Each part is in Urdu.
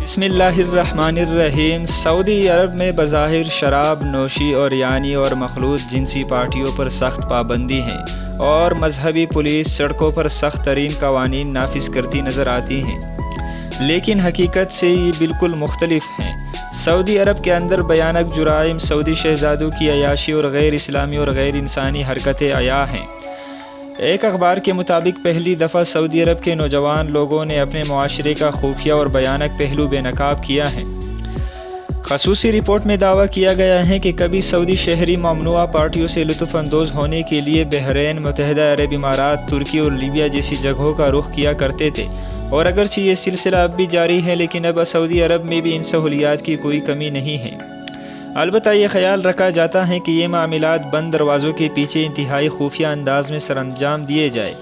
بسم اللہ الرحمن الرحیم۔ سعودی عرب میں بظاہر شراب نوشی اور یعنی اور مخلوط جنسی پارٹیوں پر سخت پابندی ہیں اور مذہبی پولیس سڑکوں پر سخت ترین قوانین نافذ کرتی نظر آتی ہیں، لیکن حقیقت سے یہ بالکل مختلف ہیں۔ سعودی عرب کے اندر بھیانک جرائم، سعودی شہزادوں کی عیاشی اور غیر اسلامی اور غیر انسانی حرکتیں عیاں ہیں۔ ایک اخبار کے مطابق پہلی دفعہ سعودی عرب کے نوجوان لوگوں نے اپنے معاشرے کا خفیہ اور بھیانک پہلو بے نقاب کیا ہے۔ خصوصی رپورٹ میں دعویٰ کیا گیا ہے کہ کبھی سعودی شہری ممنوعہ پارٹیوں سے لطف اندوز ہونے کے لیے بحرین، متحدہ عرب امارات، ترکی اور لیبیا جیسی جگہوں کا رخ کیا کرتے تھے، اور اگرچہ یہ سلسلہ اب بھی جاری ہے لیکن اب سعودی عرب میں بھی ان سہولیات کی کوئی کمی نہیں ہے۔ البتہ یہ خیال رکھا جاتا ہے کہ یہ معاملات بند دروازوں کے پیچھے انتہائی خفیہ انداز میں سر انجام دیے جائے۔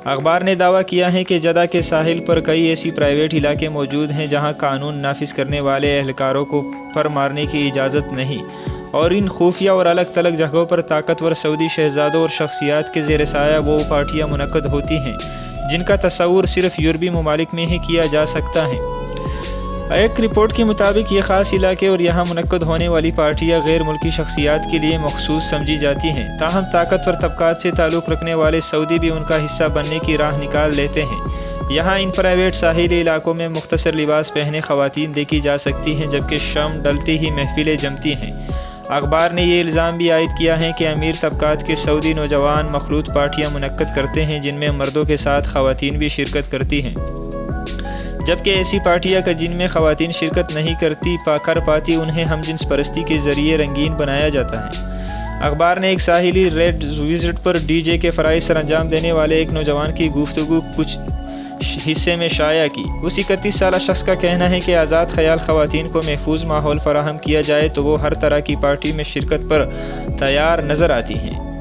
اخبار نے دعویٰ کیا ہے کہ جدہ کے ساحل پر کئی ایسی پرائیویٹ علاقے موجود ہیں جہاں قانون نافذ کرنے والے اہلکاروں کو پر مارنے کی اجازت نہیں، اور ان خفیہ اور الگ تھلگ جگہوں پر طاقتور سعودی شہزادوں اور شخصیات کے زیر سایہ وہ پارٹیاں منعقد ہوتی ہیں جن کا تصور صرف یورپی ممالک میں ہی کیا جا سکتا ہے۔ ایک رپورٹ کے مطابق یہ خاص علاقے اور یہاں منعقد ہونے والی پارٹیاں غیر ملکی شخصیات کے لیے مخصوص سمجھی جاتی ہیں، تاہم طاقتور طبقات سے تعلق رکھنے والے سعودی بھی ان کا حصہ بننے کی راہ نکال لیتے ہیں۔ یہاں ان پرائیویٹ ساحلی علاقوں میں مختصر لباس پہنے خواتین دیکھی جا سکتی ہیں، جبکہ شام ڈلتے ہی محفلیں جمتی ہیں۔ اخبار نے یہ الزام بھی عائد کیا ہے کہ امیر طبقات کے سعودی نوجوان مخلوط پارٹیاں منعقد کرتے ہیں جن میں مردوں کے ساتھ خواتین بھی شرکت کرتی ہیں، جبکہ ایسی پارٹیاں کا جن میں خواتین شرکت نہیں کر پاتی انہیں ہم جنس پرستی کے ذریعے رنگین بنایا جاتا ہے۔ اخبار نے ایک ساحلی ریڈ وزٹ پر ڈی جے کے فرائض سر انجام دینے والے ایک نوجوان کی گفتگو کچھ حصے میں شائع کی۔ اس 31 سالہ شخص کا کہنا ہے کہ آزاد خیال خواتین کو محفوظ ماحول فراہم کیا جائے تو وہ ہر طرح کی پارٹی میں شرکت پر تیار نظر آتی ہیں۔